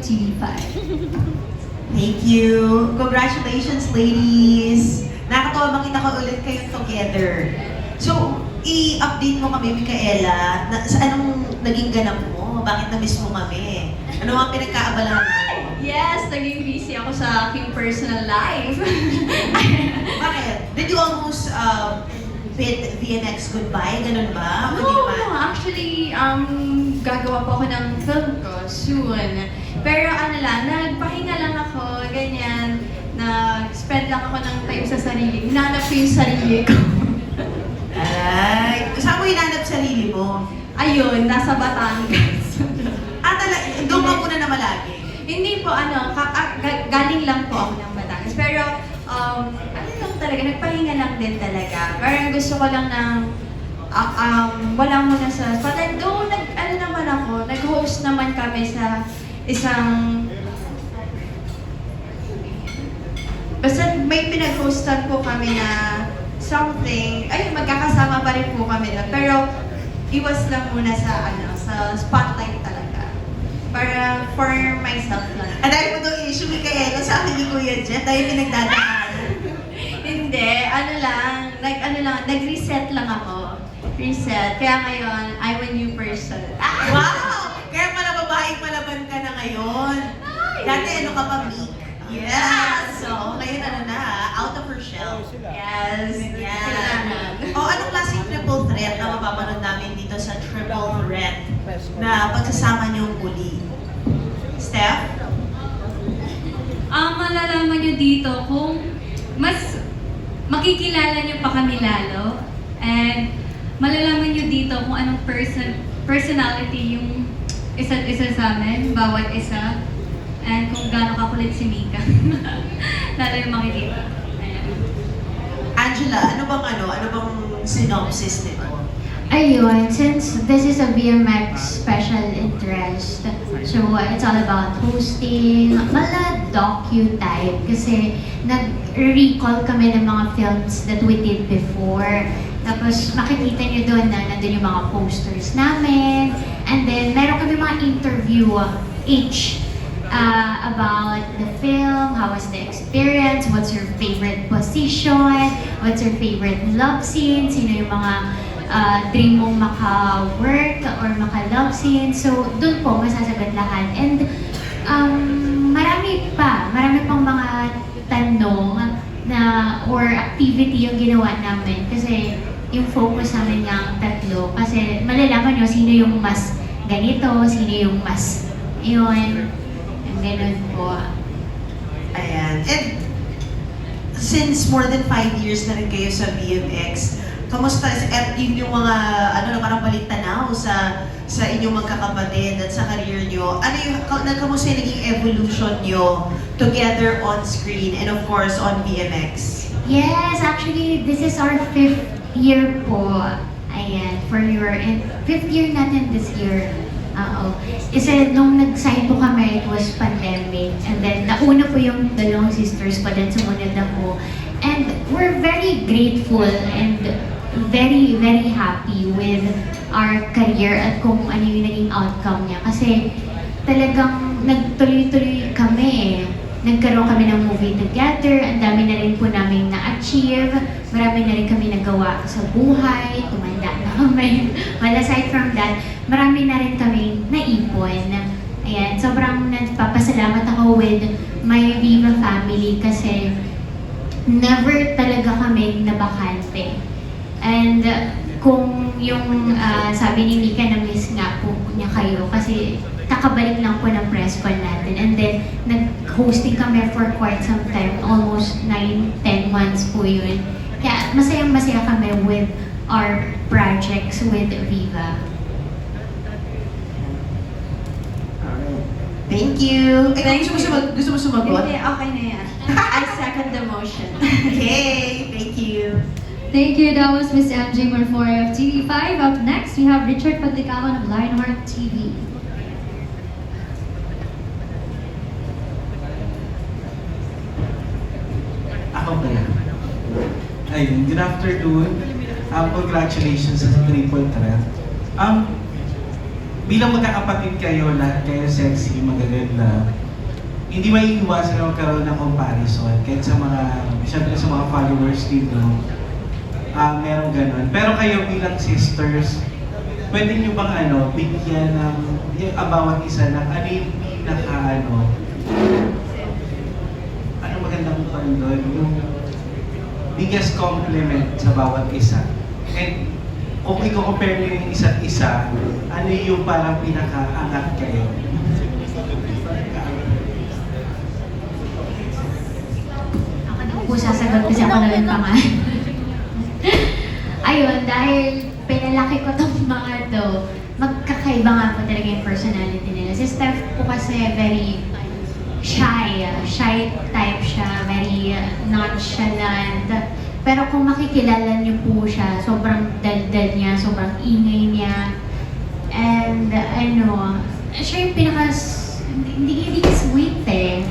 TV5. Thank you. Congratulations, ladies. Nakakatawa makita ko ulit kayo together. So, i-update mo kami, Micaela, sa anong naging ganap mo? Bakit na-miss mo kami? Ano ang pinagkaabalahan mo? Yes, naging busy ako sa aking personal life. Bakit? Did you almost bid VNX goodbye? Ganun ba? O di No, pa? actually, gagawa po ako ng film ko soon. Pero ano lang, nagpahinga lang ako, ganyan. Nag-spend lang ako ng time sa sarili. Hinanap ko yung sarili ko. Ay, saan mo hinanap sarili mo? Ayun, nasa Batangas. Doon ka muna na malagi. Hindi po, galing lang po ako ng Batangas. Pero, ano lang talaga, nagpahinga lang din talaga. Parang gusto ko lang ng, wala muna sa spotlight. Doon, naman ako, nag-host naman kami sa isang, basta may pinag-hostan po kami na something, ay, magkakasama pa rin po kami doon. Pero, iwas lang muna sa, sa spotlight talaga. Para for myself lang. Ang dahil mo itong issue, Micaela, sa akin ni Kuya Jet, dahil pinagdadaan. Hindi, nag-reset lang ako. Reset. Kaya ngayon, I'm a new person. Wow! Kaya pala babaeng palaban ka na ngayon. Dati ano ka pa, Mick? Yes! So, ngayon out of her shell. Yes. Yan. O, anong klaseng triple threat na mapapanood namin dito sa triple threat na pagsasama niyong muli? Steph? Malalaman nyo dito kung mas makikilala nyo pa kami lalo, and malalaman nyo dito kung anong personality yung isa't isa sa amin, bawat isa, and kung gaano kakulit si Mika. Lalo yung makikita. Ayan. Angela, ano bang synopsis nito? Ayun, since this is a BMX special interest, so it's all about hosting, mala docu type kasi nag-recall kami ng mga films that we did before. Tapos makikita nyo doon na nandun yung mga posters namin. And then meron kami mga interview each about the film, how was the experience, what's your favorite position, what's your favorite love scene, sino yung mga dream mong maka-work or maka-love scene. So, doon po masasagot lahat. And marami pang mga tanong na or activity yung ginawa namin kasi yung focus namin ng tatlo. Kasi malalaman nyo sino yung mas ganito, sino yung mas yun. Yung ganun po. Ayan. And since more than 5 years na rin kayo sa BMX, kamusta at yung mga parang balik-tanaw sa inyong magkakapatid at sa career nyo? Kamusta yung naging evolution nyo together on screen and of course on BMX? Yes, actually, this is our 5th year po. Ayan, and 5th year natin this year. Isa nung nag-sign po kami, it was pandemic. And then, nauna po yung dalawang sisters ko, then sumunod ako. And we're very grateful and very, very happy with our career at kung ano yung naging outcome niya. Kasi talagang nagtuloy-tuloy kami eh. Nagkaroon kami ng movie together, ang dami na rin po namin na-achieve, marami na rin kami nagawa sa buhay, tumanda na kami. Well, aside from that, marami na rin kami naipon. Ayan, sobrang nagpapasalamat ako with my Viva family kasi never talaga kami nabakante. And kung yung sabi ni Mika na miss nga po niya kayo kasi kakabalik lang po ng press con natin. And then, nag-hosting kami for quite some time, almost 9-10 months po yun. Kaya masayang-masaya kami with our projects with Viva. Thank you! Gusto mo sumagot? Hindi, okay na yan. I second the motion. Okay, thank you. Thank you. That was Miss MJ Marfori of TV5. Up next, we have Richard Padlicawan of Lionheart TV. Ako pala. Ayun, good afternoon. Congratulations sa triple threat. bilang magkakapatid kayo, lahat kayo sexy, magaganda, hindi maiiwasan na magkaroon ng comparison. Kahit sa mga, siyempre sa mga followers dito, meron ganun. Pero kayo bilang sisters, pwede nyo bang bigyan ng bawat isa ng ano yung pinaka ano magandang pang doon, yung biggest compliment sa bawat isa. And kung i-compare nyo yung isa't isa, ano yung parang pinaka-angat kayo? Ako na po sasagot kasi ako na lang pangalan. Ayun, dahil pinalaki ko tong mga to, magkakaiba nga po talaga yung personality nila. Si Steph po kasi very shy type siya, very nonchalant. Pero kung makikilala niyo po siya, sobrang daldal niya, sobrang ingay niya. And siya yung hindi sweet eh.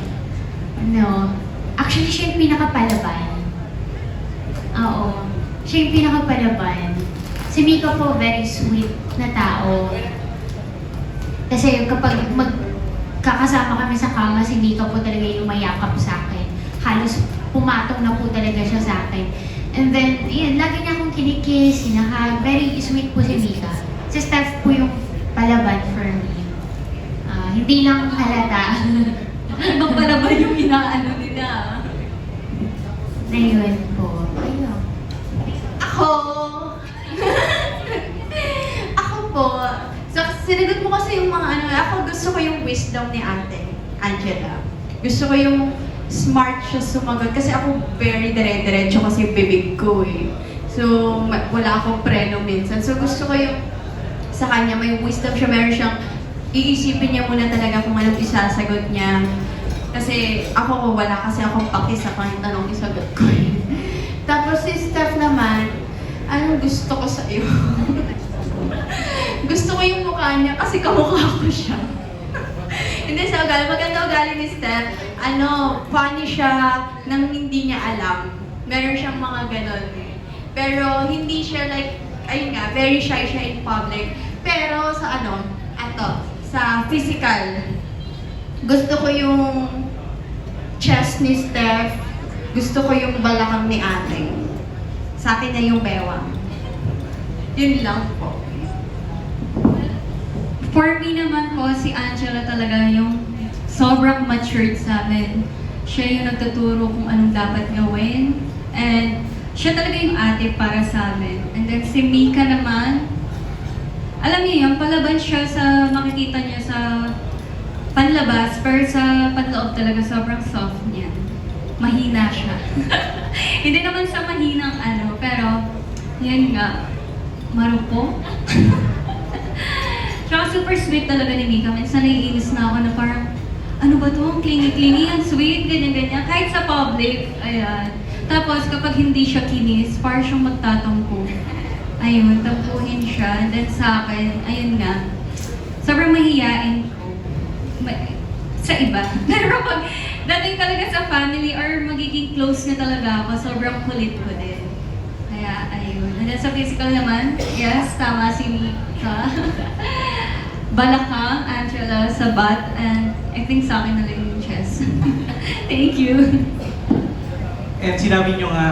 Actually siya yung pinakapalaban. Oo. Siya yung pinakapalaban. Si Mika po, very sweet na tao. Kasi kapag magkakasama kami sa kama, si Mika po talaga yung mayakap sa akin. Halos pumatong na po talaga siya sa akin. And then, yun, lagi niya akong kinikiss, sinahag. Very sweet po si Mika. Si Steph po yung palaban for me. Hindi lang halata. Ibang pala ba yung inaano nila? Na yun po. Ayun. Ako! Ako po, so sinagot mo kasi yung mga ako gusto ko yung wisdom ni Ate Angela. Gusto ko yung smart siya sumagot kasi ako very dire-diretso kasi yung bibig ko eh. So, wala akong preno minsan. So, gusto ko yung sa kanya may wisdom siya, meron siyang iisipin niya muna talaga kung anong isasagot niya. Kasi ako wala kasi akong paki sa kahit anong isagot ko eh. Tapos si Steph naman, anong gusto ko sa iyo? Gusto ko yung mukha niya kasi kamukha ko siya. Hindi sa ugali. Maganda ugali ni Steph. Funny siya nang hindi niya alam. Meron siyang mga ganon. Pero hindi siya like, ayun nga, very shy siya in public. Pero sa sa physical, gusto ko yung chest ni Steph. Gusto ko yung balakang ni Ate. Sa akin na yung bewang. Yun lang po. For me naman po, si Angela talaga yung sobrang matured sa amin. Siya yung nagtuturo kung anong dapat gawin. And siya talaga yung ate para sa amin. And then si Mika naman, alam niyo yun, palaban siya sa makikita niya sa panlabas, pero sa panloob talaga sobrang soft niya. Mahina siya. Hindi naman sa mahinang pero yan nga, marupok. Tsaka super sweet talaga ni Mika. Minsan naiinis na ako na parang, ano ba to? Ang clingy-clingy, ang sweet, ganyan-ganyan. Kahit sa public, ayan. Tapos kapag hindi siya kinis, parang siyang magtatampo. Ayun, tampuhin siya. And then sa akin, ayun nga, sobrang mahiyain ko. Sa iba. Pero pag dating talaga sa family or magiging close na talaga ako, sobrang kulit ko din. Kaya, ayun. And then sa physical naman, yes, tama si Mika. Balakang, Angela, sabat, and I think sa akin na lang yung chest. Thank you. And sinabi nyo nga,